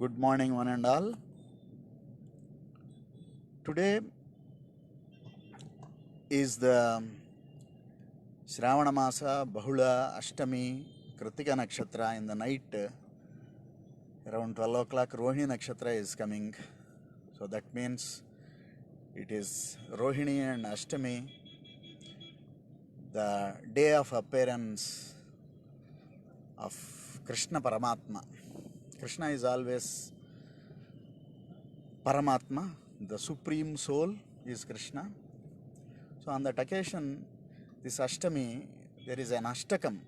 Good morning, one and all. Today is the Shravana Masa Bahula Ashtami Kritika Nakshatra. In the night, around 12 o'clock, Rohini Nakshatra is coming. So that means it is Rohini and Ashtami, the day of appearance of Krishna Paramatma. Krishna is always Paramatma, the supreme soul is Krishna. So on that occasion, this Ashtami, there is an Ashtakam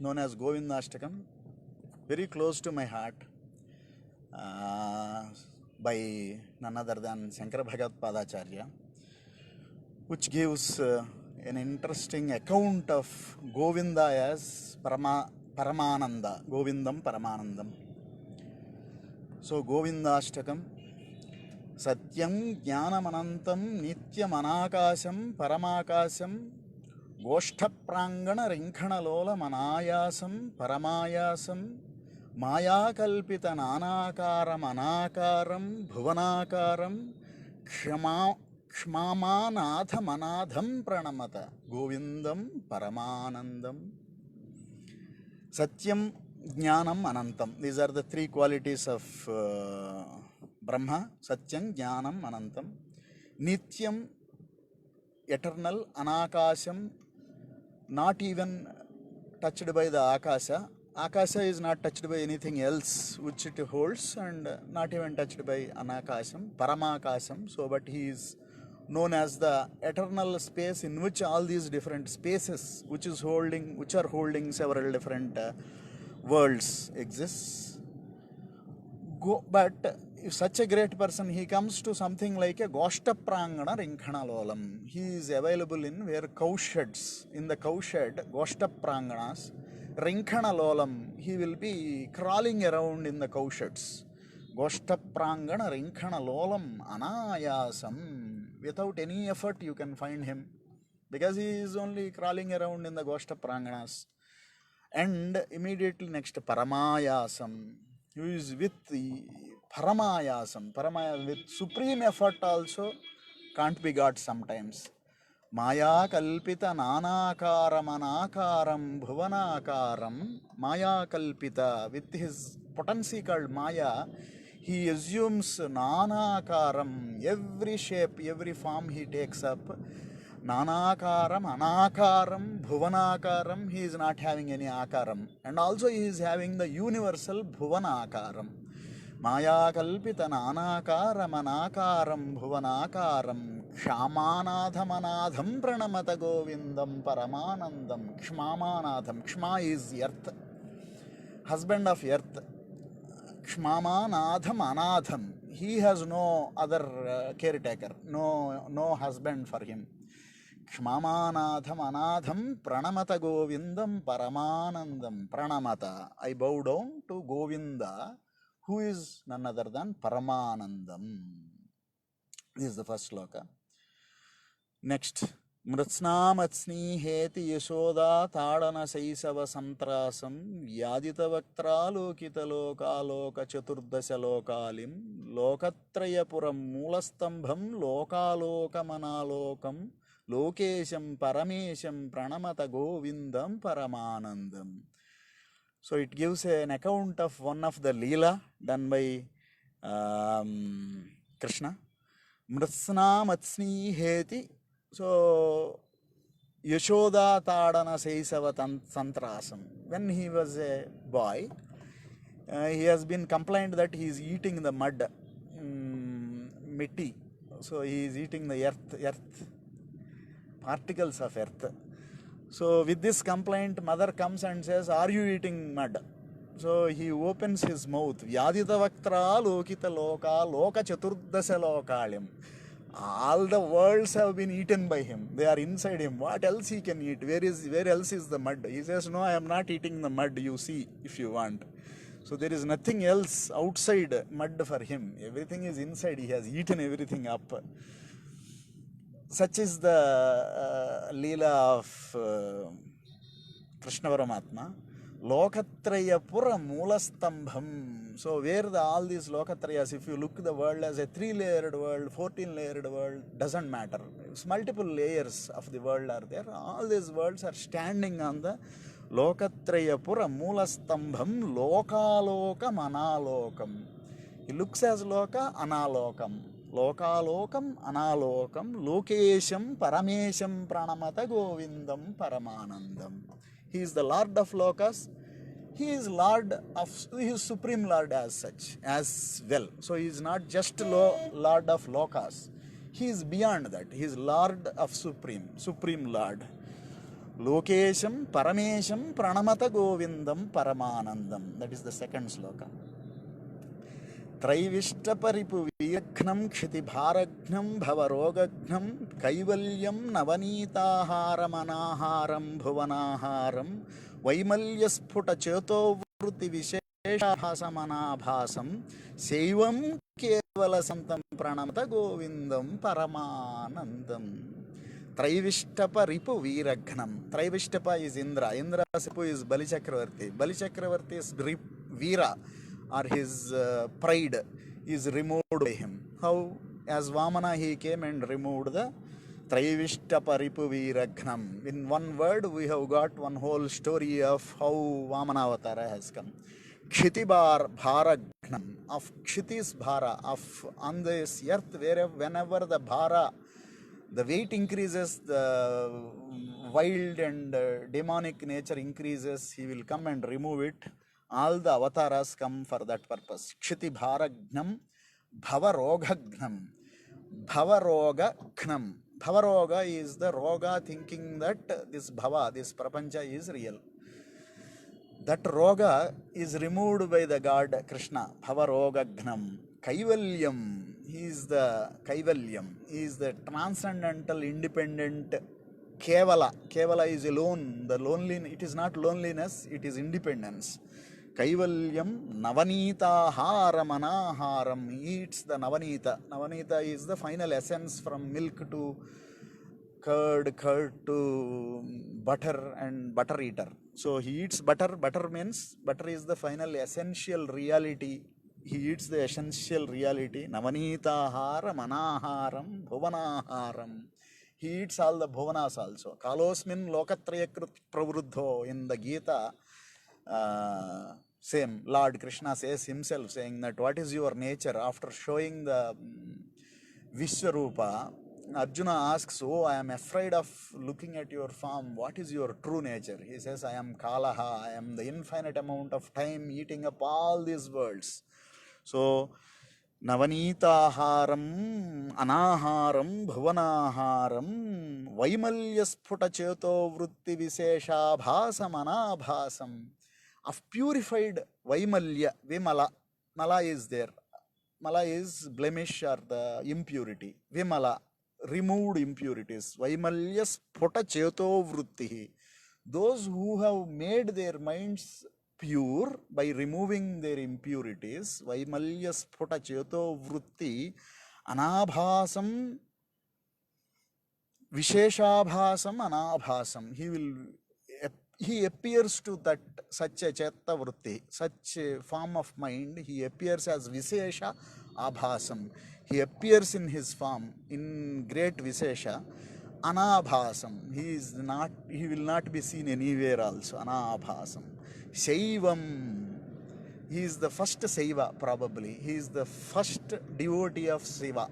known as Govinda Ashtakam, very close to my heart, by none other than Shankara Bhagat Padacharya, which gives an interesting account of Govinda as Paramananda, Govindam Paramanandam. So Govinda Ashtakam, Satyam Jnanamanantam Nityam Anakasham Paramakasham Goshtaprangana Rinkanalola Manayasam Paramayasam Maya Kalpita Nanakaram Anakaram Bhuvanakaram Kshmamanatha Manadham Pranamata Govindam Paramanandam. Satyam Jnanam Anantam. These are the three qualities of Brahma. Satyam Jnanam Anantam. Nityam, eternal. Anakasham, not even touched by the Akasha. Akasha is not touched by anything else which it holds, and not even touched by Anakasham, Paramakasham. So, but he is known as the eternal space in which all these different spaces which are holding several different worlds exists. But if such a great person, he comes to something like a Goshta Prangana Rinkanalolam. He is available in where cow sheds. In the cow shed, Goshta Pranganas, Rinkanalolam, he will be crawling around in the cow sheds. Goshta Prangana Rinkanalolam Anayasam. Without any effort, you can find him, because he is only crawling around in the Goshta Pranganas. And immediately next, Paramayasam, who is with the Paramayasam, with supreme effort also can't be got sometimes. Maya Kalpita Nanakaram Anakaram Bhuvanakaram. Maya Kalpita, with his potency called Maya, he assumes Nanakaram, every shape, every form he takes up. Nanakaram, Anakaram, Bhuvanakaram, he is not having any Akaram. And also he is having the universal Bhuvanakaram. Maya Kalpita Nanakaram, Anakaram, Bhuvanakaram, Kshamanadhamanadham Pranamata Govindam Paramanandam. Kshmamanadham, Kshma is earth, husband of earth. Kshmamanadham Anadham, he has no other caretaker, no husband for him. Kshmamanadham Anadham Pranamata Govindam Paramanandam. Pranamata, I bow down to Govinda, who is none other than Paramanandam. This is the first sloka. Next. Mritsnamatsni heti yashoda tadana saisava santrasam vyadita vaktralokita lokaloka chaturdasha lokalim lokatrayapuram mulastambham lokaloka manalokam lokesham paramesham pranamata govindam paramanandam. So it gives an account of one of the Leela done by Krishna. Mritsnamatsni heti. So, Yashoda Tadana Saisava Santrasam. When he was a boy, he has been complained that he is eating the mud, mitti. So, he is eating the earth, particles of earth. So, with this complaint, mother comes and says, "Are you eating mud?" So, he opens his mouth. Vyadita Vaktra Lokita Loka Loka Chaturdasha Lokalim. All the worlds have been eaten by him. They are inside him. What else he can eat? Where else is the mud? He says, "No, I am not eating the mud. You see, if you want." So there is nothing else outside mud for him. Everything is inside. He has eaten everything up. Such is the Leela of Krishna Paramatma. Lokatrayapura Moolastambham. So where all these Lokatrayas, if you look the world as a 3-layered world, 14-layered world, doesn't matter. It's multiple layers of the world are there. All these worlds are standing on the Lokatrayapura Moolastambham Lokalokam Analokam. He looks as Loka Analokam. Lokalokam Analokam Lokesham Paramesham Pranamata Govindam Paramanandam. He is the Lord of Lokas. He is Supreme Lord as such, as well. So he is not just Lord of Lokas. He is beyond that. He is Lord of Supreme Lord. Lokesham Paramesham Pranamata Govindam Paramanandam. That is the second sloka. त्रैविष्टपरिपु वीरघ्नं क्षितिभारघ्नं भवरोगघ्नं कैवल्यं नवनीताहारमनाहारं भुवनाहारं वैमल्यस्फुटचेतोवृत्तिविशेषाभासमनाभासं शैवं केवलसन्तं प्रणमत गोविन्दं परमानन्दं. Traivishtapa Veeragnam. Traivistapa is Indra. Indrasipu is Bali Chakravarti. Bali Chakravarti's Veera or his pride is removed by him. How? As Vamana he came and removed the Traivishtapa Veeragnam. In one word we have got one whole story of how Vamana Avatara has come. Kshitibar Bharagnam. Of Kshitis Bhara. Of on this earth whenever the Bhara, the weight increases, the wild and demonic nature increases, he will come and remove it. All the avatars come for that purpose. Kshiti Bharagnam Bhavarogagnam. Bhavarogagnam. Bhavaroga is the roga thinking that this bhava, this prapancha is real. That roga is removed by the god Krishna. Bhavarogagnam. Kaivalyam. He is the Kaivalyam. He is the transcendental, independent Kevala. Kevala is alone. The loneliness, it is not loneliness, it is independence. Kaivalyam Navanita Haramanaharam. He eats the Navanita. Navanita is the final essence from milk to curd to butter and butter eater. So he eats butter. Butter means butter is the final essential reality. He eats the essential reality. Navanitahara manaharam bhuvanaharam. He eats all the bhuvanas also. Kalosmin lokatrayakrit pravruddho. In the Gita, same Lord Krishna says himself, saying that what is your nature? After showing the Vishwarupa, Arjuna asks, oh, I am afraid of looking at your form. What is your true nature? He says, I am Kalaha. I am the infinite amount of time eating up all these worlds. So, Navanitaharam, Anaharam, Bhuvanaharam, Vaimalyasputacheto Vritti Visesha Bhasam Anabhasam. Of purified Vaimalya, Vimala. Mala is there. Mala is blemish or the impurity. Vimala, removed impurities. Vaimalyasputacheto Vritti. Those who have made their minds pure by removing their impurities, Vaimalyasputacheto Vritti, Anabhasam, Visheshabhasam, Anabhasam. He appears to that such a Chetta Vritti, such a form of mind. He appears as Visesha Abhasam. He appears in his form, in great Visesha. Anabhasam. He will not be seen anywhere also. Anabhasam. Shaivam. He is the first Saiva, probably. He is the first devotee of Shiva.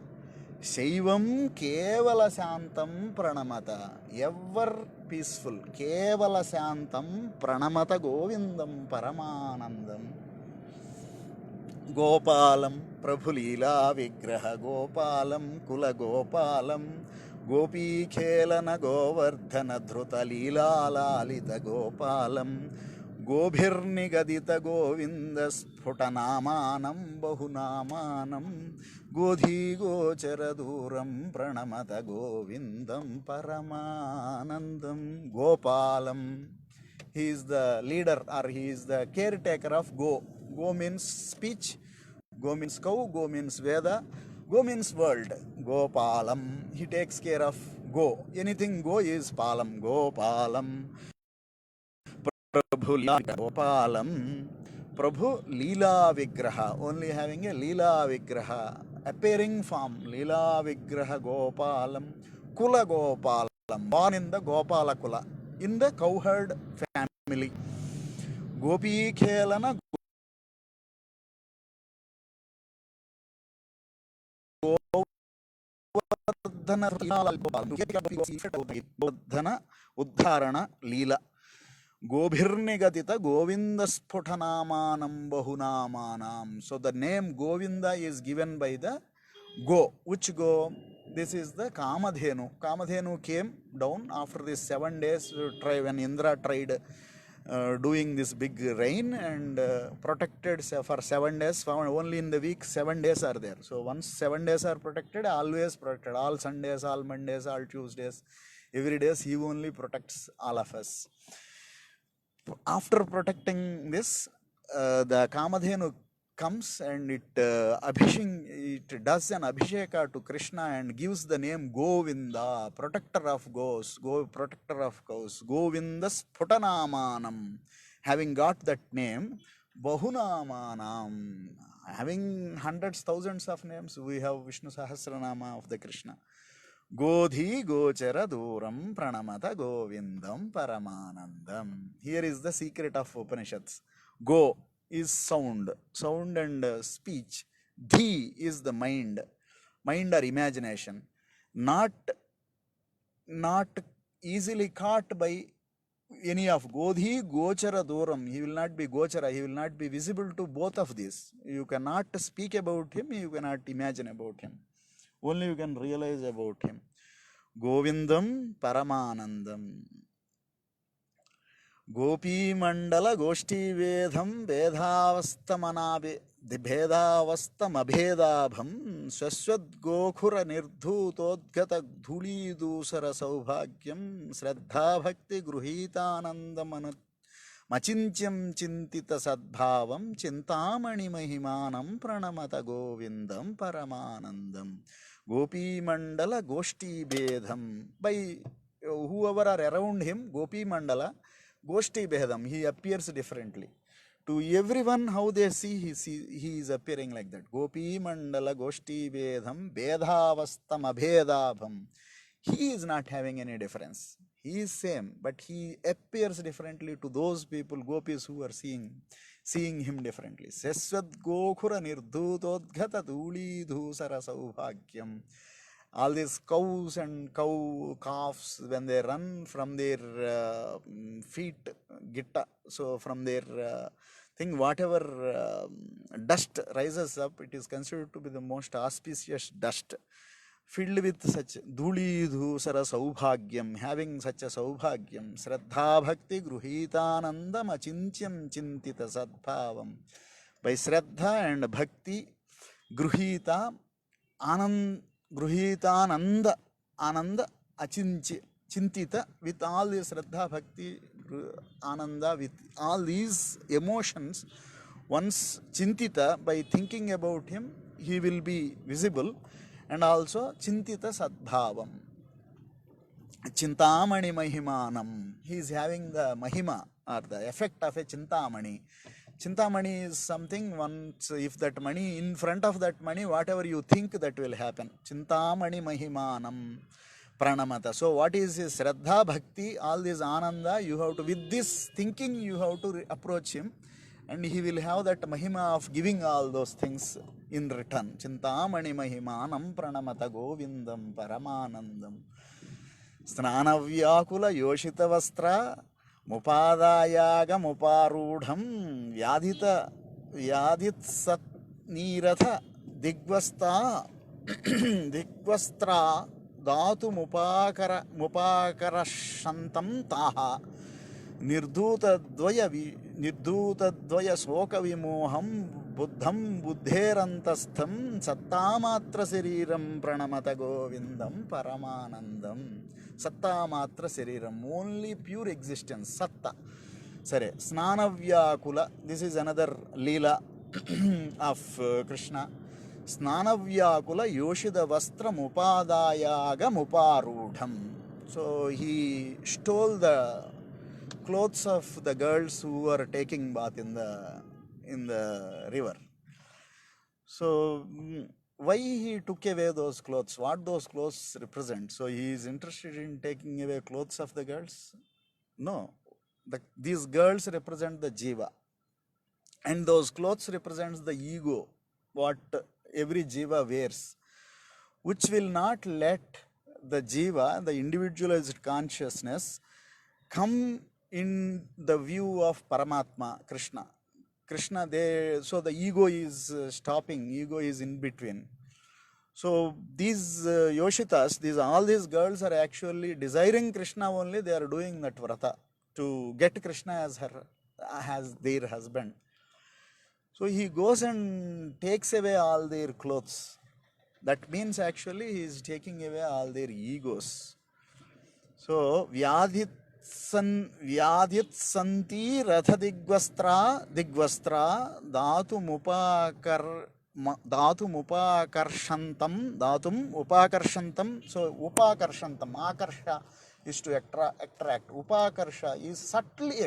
Shaivam Kevala Shantam Pranamata. Ever peaceful. Kevala Shantam Pranamata Govindam Paramanandam. Gopalam Prabhulila Vigraha Gopalam Kula Gopalam Gopi Khelana Govardhana Dhruta Leela Lalita Gopalam Gobhirnigadita Govinda Sputanamanam Bahunamanam Godhi Gocharaduram Pranamata Govindam Paramanandam. Gopalam. He is the leader or he is the caretaker of Go. Go means speech. Go means cow. Go means Veda. Go means world. Gopalam. He takes care of Go. Anything Go is Palam. Gopalam. Prabhu Leela Gopalam. Prabhu Leela Vigraha, only having a Leela Vigraha, appearing form, Leela Vigraha Gopalam, Kula Gopalam, born in the Gopala Kula, in the cowherd family. Gopi Khelana Govardhana Uddharana Leela. Gobhirnigatita Govinda Sputanamanam Bahunamanam. So the name Govinda is given by the go. Which go? This is the Kamadhenu. Kamadhenu came down after this 7 days try when Indra tried doing this big rain and protected for 7 days. Only in the week 7 days are there. So once 7 days are protected, always protected. All Sundays, all Mondays, all Tuesdays, every day he only protects all of us. After protecting this, the Kamadhenu comes and it does an abhisheka to Krishna and gives the name Govinda, protector of goes, protector of cows, Govinda Sputanamanam. Having got that name, Bahunamanam, having hundreds, thousands of names, we have Vishnu Sahasranama of the Krishna. Godhi Gochara Duram Pranamata Govindam Paramanandam. Here is the secret of Upanishads. Go is sound and speech. Dhi is the mind or imagination. Not easily caught by any of Godhi Gochara Duram. He will not be Gochara, he will not be visible to both of these. You cannot speak about him, you cannot imagine about him. Only you can realize about him. Govindam Paramanandam. Gopi Mandala Goshti Vedham Vedhavastamanabe Vedhavastamabhedabham Swaswad Gokhura Nirdhutodgata Dhuli Dusara Saubhagyam Sraddha Bhakti Gruhitanandam Machintyam Chintita Sadbhavam Chintamani Mahimanam Pranamata Govindam Paramanandam. Gopi Mandala Goshti Bedham. By whoever are around him, Gopi Mandala, Goshti Bedham, he appears differently. To everyone, how they see, he is appearing like that. Gopi Mandala Goshti Bedham Bedhavastam Abhedabham. He is not having any difference. He is same, but he appears differently to those people, gopis, who are seeing him differently. Seswad Gokhura Nirdhutodghata Dhuli Dhusara Saubhagyam. All these cows and calves, when they run from their feet, gitta, so from their thing, whatever dust rises up, it is considered to be the most auspicious dust. Filled with such dhuli dhusara saubhagyam, having such a saubhagyam, Sraddha Bhakti Gruhitanandam Achintyam Chintita Sadbhavam. By Sraddha and Bhakti, Gruhita Gruhitananda Ananda Chintita, with all this Sraddha Bhakti Ananda, with all these emotions, once Chintita, by thinking about him, he will be visible. And also Chintita Sadbhavam. Chintamani Mahimanam. He is having the Mahima or the effect of a Chintamani. Chintamani is something, once if that money, in front of that money, whatever you think, that will happen. Chintamani Mahimanam Pranamata. So what is his Shraddha Bhakti, all this Ananda, you have to, with this thinking, you have to approach him. And he will have that Mahima of giving all those things in return. Chintamani Mahimanam Pranamata Govindam Paramanandam. Snanavyakula Yoshita Vastra Mupadayaga Muparudham Yadit Sat Niratha Digvasta Digvastra Datu Mupakara Shantam Taha Nirdhuta Dvaya Soka Vimoham Buddham Buddherantastham Sattamatra Siriram Pranamata Govindam Paramanandam. Sattamatra Siriram, only pure existence, Satta. Sare, Snanavyakula, this is another Leela of Krishna. Snanavyakula Yoshida Vastra Mupadayaga Muparudham. So he stole the clothes of the girls who were taking bath in the river. So why he took away those clothes? What those clothes represent? So he is interested in taking away clothes of the girls? No. These girls represent the jiva, and those clothes represents the ego, what every jiva wears, which will not let the jiva, the individualized consciousness, come in the view of Paramatma, Krishna. So the ego is stopping, ego is in between. So these Yoshitas, all these girls are actually desiring Krishna only. They are doing that vrata to get Krishna as their husband. So he goes and takes away all their clothes. That means actually he is taking away all their egos. So vyadhit santi ratha digvastra datum upakarshantam. So upakarshantam, akarsha is to attract. Upakarsha is subtly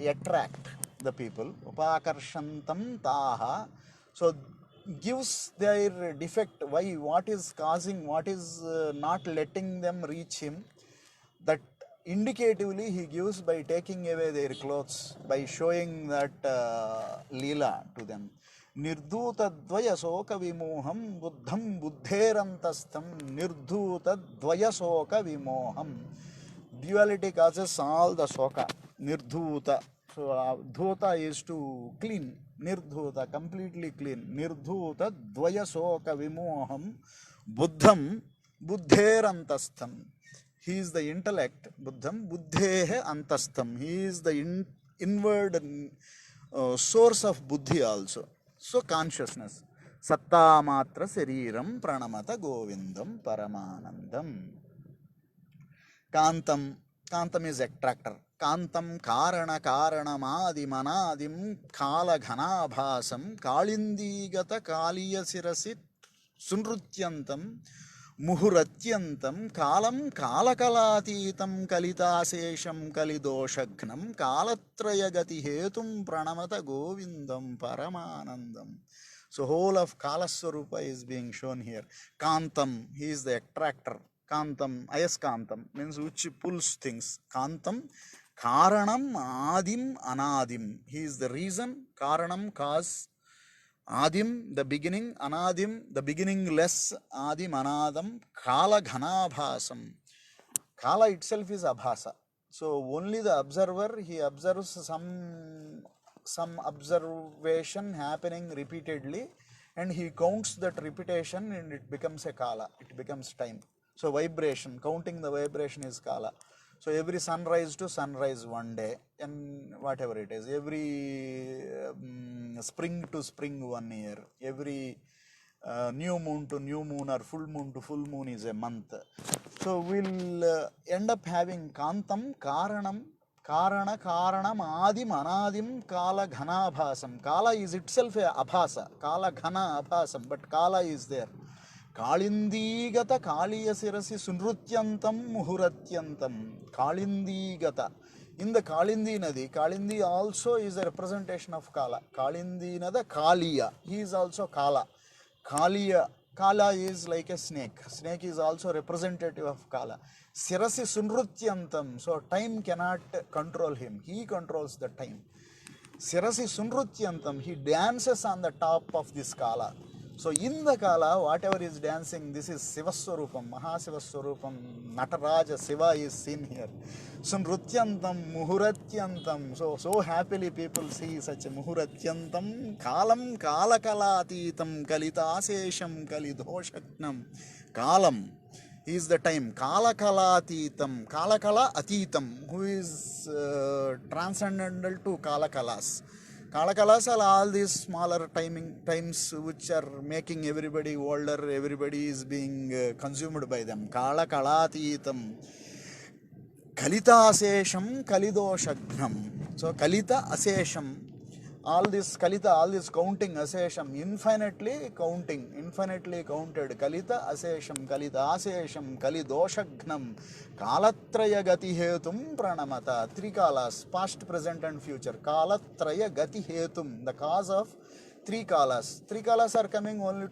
attract the people. Upakarshantam taha. So gives their defect. Why? What is causing? What is not letting them reach him? That indicatively he gives by taking away their clothes, by showing that leela to them. Nirdhuta dvaya soka vimoham buddham buddherantastham nirdhuta dvaya soka vimoham. Duality causes all the soka. Nirdhuta. So dhuta is to clean. Nirdhuta, completely clean. Nirdhuta dvaya soka vimoham buddham buddherantastham. He is the intellect, buddham, buddhehe antastham. He is the inward source of buddhi also. So consciousness. Satta matra sariram pranamata govindam paramanandam. Kantam is attractor. Kantam karanamadimanaadim kala ghanabhasam kalindigata kaliya sirasit sunrutyantam muhuratyantam kalam kalakalatītam kalitāsesham kalidoshagnam kalatrayagati hetum pranamata govindam paramanandam. So whole of Kalaswarupa is being shown here. Kantam, he is the attractor. Kantam, ayaskantam means which pulls things. Kantam, karanam adim anadim. He is the reason. Karanam, cause. Adim, the beginning. Anadim, the beginningless. Adim, anadam. Kala ghanabhasam. Kala itself is abhasa. So only the observer, he observes some observation happening repeatedly, and he counts that repetition, and it becomes a kala. It becomes time. So vibration, counting the vibration is kala. So every sunrise to sunrise one day, and whatever it is, every spring to spring 1 year, every new moon to new moon or full moon to full moon is a month. So we'll end up having kantam, karanam adim anadim kala ghanabhasam. Kala is itself a abhasa, kala ghana abhasam, but kala is there. Kalindigata kaliya sirasi sunrutyantam muhuratyantam. Kalindigata. In the Kalindi Nadi, Kalindi also is a representation of Kala. Kalindi Nada Kaliya. He is also Kala. Kaliya. Kala is like a snake. Snake is also representative of Kala. Sirasi sunrutyantam. So time cannot control him. He controls the time. Sirasi sunrutyantam. He dances on the top of this Kala. So in the Kala, whatever is dancing, this is Sivaswarupam, Mahasivaswarupam, Nataraja, Siva is seen here. Sunrutyantam, Muhuratyantam. So happily people see such a Muhuratyantam, Kalam, Kalakalatītam, Kalitāsesham, Kalidoshagnam. Kalam is the time. Kalakalatītam, Kalakala Atitam, who is transcendental to Kalakalas. Kalakalas are all these smaller times which are making everybody older, everybody is being consumed by them. Kalakalatītam. Kalita asesham kalidoshagnam. So Kalita asesham. all this Kalita, all this counting, Asesham, infinitely counted. Kalita, Asesham, Kalita, Asesham, Kalidoshagnam, Kalatraya Gati Hetum, Pranamata, three kalas, past, present, and future. Kalatraya Gati Hetum, the cause of three kalas. Three kalas are coming only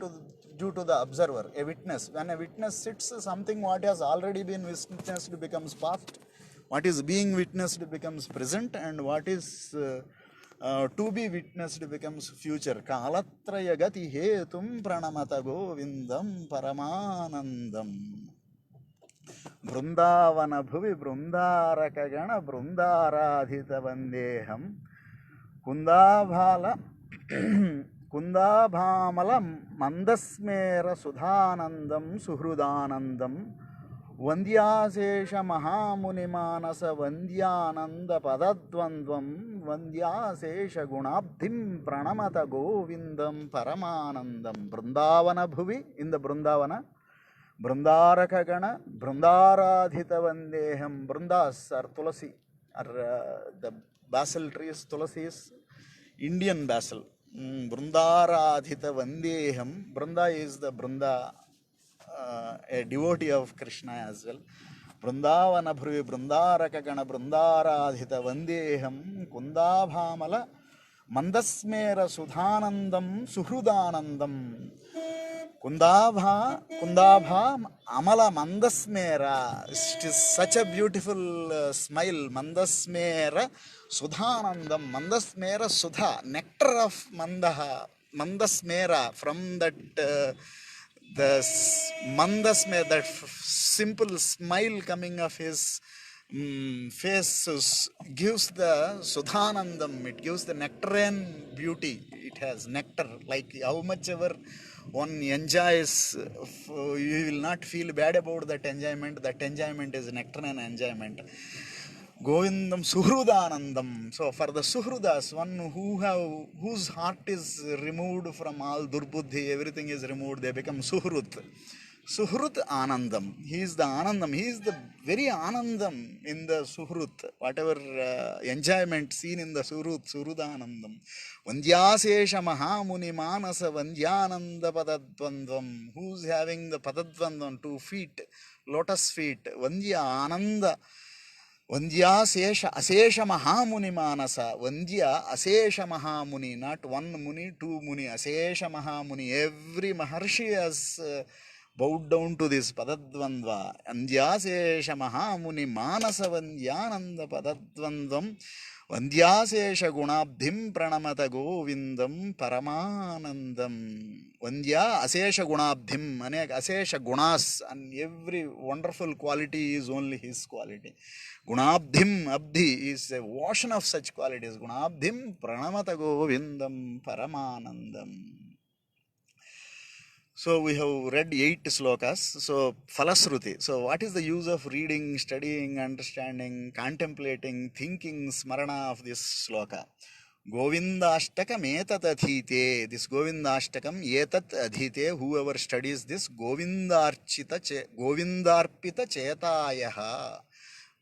due to the observer, a witness. When a witness sits, something what has already been witnessed becomes past, what is being witnessed becomes present, and what is to be witnessed becomes future. Kalatraya gati hetum pranamata govindam paramanandam. Brundavana bhuvi brundaraka gana brundaradhita vandeham kundabhala కుందాభామల మందస్మేర సుధానందం సుహృదానందం వంద్యాశేష మహాముని మానస వంద్యానంద పదద్వంద్వం వంద్యాశేష గుణాబ్ధిం ప్రణమత గోవిందం పరమానందం. బృందావన భువి, in the Brindavana, బృందారకగణ బృందారాధిత వందేహం. బృందాస్ are tulasi, are the basil trees. Tulasi is Indian basil. Brundaradhita Vandeham. Brunda is the Brunda, a devotee of Krishna as well. Brundavana Bhruvi Brundarakagana Brundaradhita Vandeham Kundabhamala Mandasmera Sudhanandam Suhrudanandam. Kundabha Amala Mandasmera. It is such a beautiful smile. Mandasmera Sudhanandam. Mandasmera Sudha, nectar of Mandasmera, from that the Mandasmera, that simple smile coming of his face gives the Sudhanandam. It gives the nectarian beauty. It has nectar, like how much ever one enjoys, you will not feel bad about that enjoyment. That enjoyment is nectarian enjoyment. Govindam Suhrudanandam. So for the Suhrudas, one whose heart is removed from all durbuddhi, everything is removed, they become Suhrut. Suhrut Anandam. He is the Anandam. He is the very Anandam in the Suhrut. Whatever enjoyment seen in the Suhrudanandam. Vandyasesha Mahamuni Manasa Vandyananda Padadvandvam. Who's having the Padadvandvam, 2 feet, lotus feet. Vandya Ananda. Vandya Asesha Mahamuni Manasa. Vandya Asesha Mahamuni. Not one Muni, 2 Muni. Asesha Mahamuni. Every Maharshi has bowed down to this Padadvandva. Andyasesha Mahamuni Manasa Vandyananda Padadvandvam. Vandyasesha Gunabdhim Pranamata Govindam Paramanandam. Vandya Asesha Gunabdhim. Anek Asesha Gunas, and every wonderful quality is only his quality. Gunabdhim Abdhi is a ocean of such qualities. Gunabdhim Pranamata Govindam Paramanandam. So we have read 8 slokas. So Falasruti. So what is the use of reading, studying, understanding, contemplating, thinking, smarana of this sloka? Govindashtakam etat adhite. This Govindashtakam etat adhite. Whoever studies this, Govindarpita chetayaha.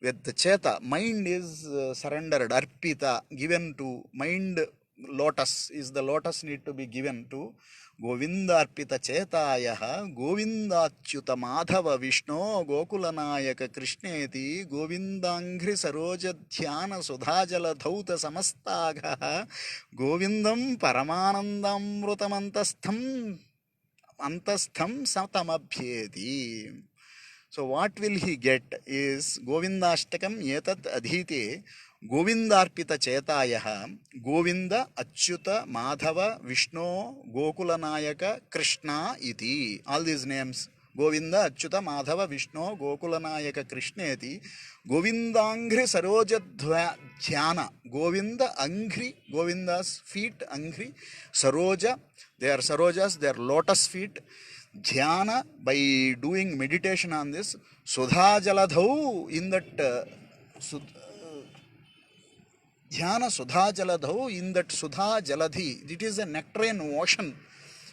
With the cheta, mind is surrendered, arpita, given to. Mind, lotus, is the lotus need to be given to. Govindarpita chetayaha. Govindachyuta madhava Vishno Gokulanayaka Krishneti Govindangri Saroja Dhyana Sudhajala Dhauta Samastagha Govindam Paramanandam Rutamantastham Antastham Satamabhyeti. So what will he get is Govindashtakam etat adhite Govindarpita chetayaha. Govinda Achyuta Madhava Vishnu Gokulanayaka Krishna iti. All these names. Govinda Achyuta Madhava Vishnu Gokulanayaka Krishna iti. Govindangri Saroja Dhyana. Govinda Angri. Govinda's feet Angri. Saroja. They are Sarojas. They are lotus feet. Dhyana, by doing meditation on this. Sudha Jaladhau, in that Dhyana Sudha Jaladhau, in that Sudha Jaladhi. It is a nectarian ocean.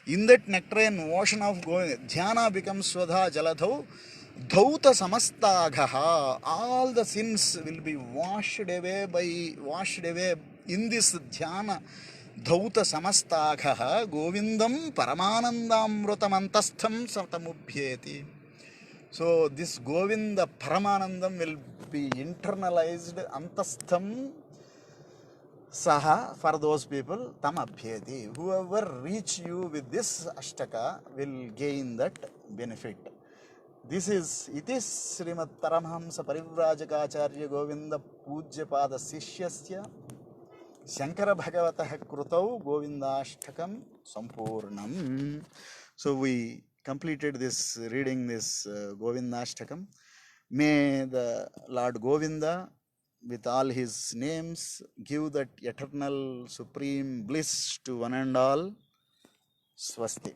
In that nectarian ocean of Dhyana becomes Sudha Jaladhau. Dhauta Samastagha. All the sins will be washed away in this Dhyana. ధౌత సమస్తాఘ గోవిందం పరమానందామృతమంతస్థం సతముభ్యేతి. So this Govinda paramanandam will be internalized antastham saha for those people tam abhyeti. Whoever reach you with this ashtaka will gain that benefit. This is itis Srimad Paramahamsa Parivrajakacharya Govinda Pujyapada Sishyasya Shankara Bhagavatah Krutau Govindashtakam Sampurnam. So we completed this reading this Govindashtakam. May the Lord Govinda with all his names give that eternal supreme bliss to one and all. Swasti.